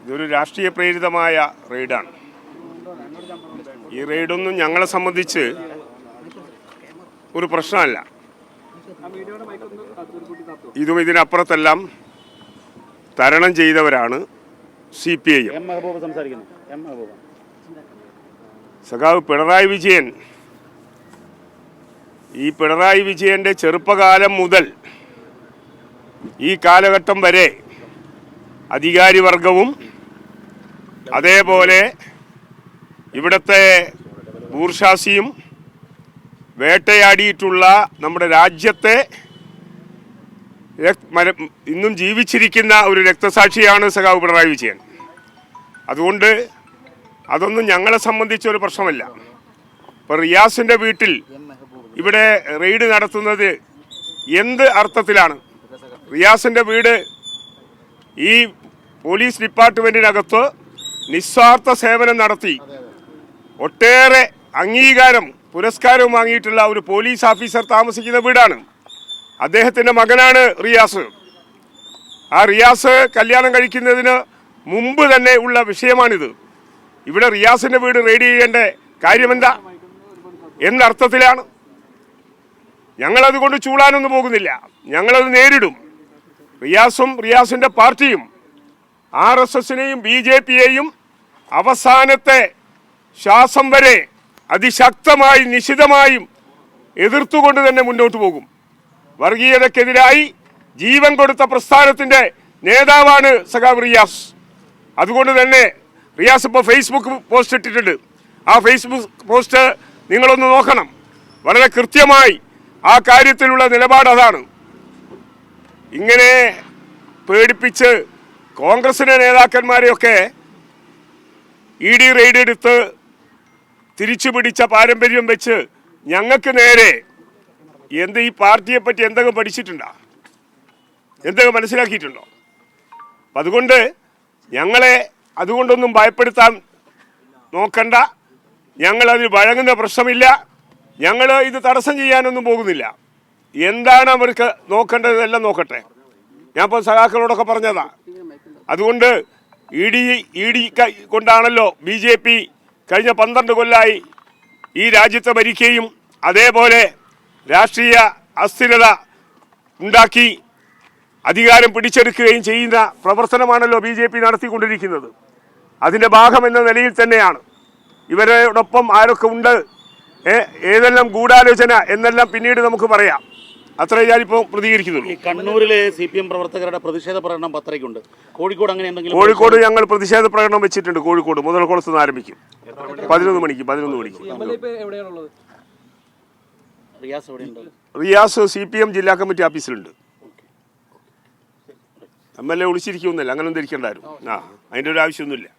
ഇതൊരു രാഷ്ട്രീയ പ്രേരിതമായ റെയ്ഡാണ്. ഈ റെയ്ഡൊന്നും ഞങ്ങളെ സംബന്ധിച്ച് ഒരു പ്രശ്നമല്ല. ഇതും ഇതിനപ്പുറത്തെല്ലാം തരണം ചെയ്തവരാണ് CPIM. സഖാവ് പിണറായി വിജയൻ, ഈ പിണറായി വിജയൻ്റെ ചെറുപ്പകാലം മുതൽ ഈ കാലഘട്ടം വരെ അധികാരിവർഗവും അതേപോലെ ഇവിടുത്തെ ബൂർഷാസിയും വേട്ടയാടിയിട്ടുള്ള നമ്മുടെ രാജ്യത്തെ ഇന്നും ജീവിച്ചിരിക്കുന്ന ഒരു രക്തസാക്ഷിയാണ് സഖാവ് പിണറായി വിജയൻ. അതുകൊണ്ട് അതൊന്നും ഞങ്ങളെ സംബന്ധിച്ചൊരു പ്രശ്നമല്ല. ഇപ്പോൾ റിയാസിൻ്റെ വീട്ടിൽ ഇവിടെ റെയ്ഡ് നടത്തുന്നത് എന്ത് അർത്ഥത്തിലാണ്? റിയാസിൻ്റെ വീട് ഈ പോലീസ് ഡിപ്പാർട്ട്മെൻറ്റിനകത്ത് നിസ്വാർത്ഥ സേവനം നടത്തി ഒട്ടേറെ അംഗീകാരം പുരസ്കാരവും വാങ്ങിയിട്ടുള്ള ഒരു പോലീസ് ഓഫീസർ താമസിക്കുന്ന വീടാണ്. അദ്ദേഹത്തിൻ്റെ മകനാണ് റിയാസ്. ആ റിയാസ് കല്യാണം കഴിക്കുന്നതിന് മുമ്പ് തന്നെ ഉള്ള വിഷയമാണിത്. ഇവിടെ റിയാസിൻ്റെ വീട് റെയ്ഡ് ചെയ്യേണ്ട കാര്യമെന്താ? എന്നർത്ഥത്തിലാണ്? ഞങ്ങളതുകൊണ്ട് ചൂടാനൊന്നും പോകുന്നില്ല. ഞങ്ങളത് നേരിടും. റിയാസും റിയാസിൻ്റെ പാർട്ടിയും RSSനെയും BJPയെയും അവസാനത്തെ ശ്വാസം വരെ അതിശക്തമായി നിശിതമായും എതിർത്തുകൊണ്ട് തന്നെ മുന്നോട്ട് പോകും. വർഗീയതക്കെതിരായി ജീവൻ കൊടുത്ത പ്രസ്ഥാനത്തിൻ്റെ നേതാവാണ് സഖാവ് റിയാസ്. അതുകൊണ്ട് തന്നെ റിയാസ് ഇപ്പോൾ ഫേസ്ബുക്ക് പോസ്റ്റ് ഇട്ടിട്ടുണ്ട്. ആ ഫേസ്ബുക്ക് പോസ്റ്റ് നിങ്ങളൊന്ന് നോക്കണം. വളരെ കൃത്യമായി ആ കാര്യത്തിലുള്ള നിലപാട് അതാണ്. ഇങ്ങനെ പേടിപ്പിച്ച് കോൺഗ്രസിൻ്റെ നേതാക്കന്മാരെയൊക്കെ ED റെയ്ഡ് എടുത്ത് തിരിച്ചു പിടിച്ച പാരമ്പര്യം വെച്ച് ഞങ്ങൾക്ക് നേരെ ഈ പാർട്ടിയെപ്പറ്റി എന്തെങ്കിലും പഠിച്ചിട്ടുണ്ടോ? എന്തെങ്കിലും മനസ്സിലാക്കിയിട്ടുണ്ടോ? അപ്പം അതുകൊണ്ട് ഞങ്ങളെ അതുകൊണ്ടൊന്നും ഭയപ്പെടുത്താൻ നോക്കണ്ട. ഞങ്ങളതിന് വഴങ്ങുന്ന പ്രശ്നമില്ല. ഞങ്ങൾ ഇത് തടസ്സം ചെയ്യാനൊന്നും പോകുന്നില്ല. എന്താണ് അവർക്ക് നോക്കേണ്ടതെല്ലാം നോക്കട്ടെ. ഞാൻ ഇപ്പോൾ സഖാക്കളോടൊക്കെ പറഞ്ഞതാ. അതുകൊണ്ട് ED കൊണ്ടാണല്ലോ BJP കഴിഞ്ഞ 12 കൊല്ലമായി ഈ രാജ്യത്തെ ഭരിക്കുകയും അതേപോലെ രാഷ്ട്രീയ അസ്ഥിരത ഉണ്ടാക്കി അധികാരം പിടിച്ചെടുക്കുകയും ചെയ്യുന്ന പ്രവർത്തനമാണല്ലോ BJP നടത്തിക്കൊണ്ടിരിക്കുന്നത്. അതിൻ്റെ ഭാഗമെന്ന നിലയിൽ തന്നെയാണ് ഇവരോടൊപ്പം ആരൊക്കെ ഉണ്ട്, ഏതെല്ലാം ഗൂഢാലോചന എന്നെല്ലാം പിന്നീട് നമുക്ക് പറയാം. അത്രേ ഞാനിപ്പോൾ പ്രതികരിക്കുന്നുള്ളൂ. കണ്ണൂരിലെ CPM പ്രവർത്തകരുടെ പ്രതിഷേധ പ്രകടനം 10:30-ക്കുണ്ട്. കോഴിക്കോട് അങ്ങനെ എന്തെങ്കിലും? കോഴിക്കോട് ഞങ്ങൾ പ്രതിഷേധ പ്രകടനം വെച്ചിട്ടുണ്ട്. കോഴിക്കോട് മുതൽക്കുളത്ത് നിന്ന് ആരംഭിക്കും. 11 മണിക്ക്. റിയാസ് CPM ജില്ലാ കമ്മിറ്റി ഓഫീസിലുണ്ട്. MLA വിളിച്ചിരിക്കുന്നില്ല, അങ്ങനെ ഒന്നും ധരിക്കണ്ടായിരുന്നു. അതിൻ്റെ ഒരു ആവശ്യമൊന്നുമില്ല.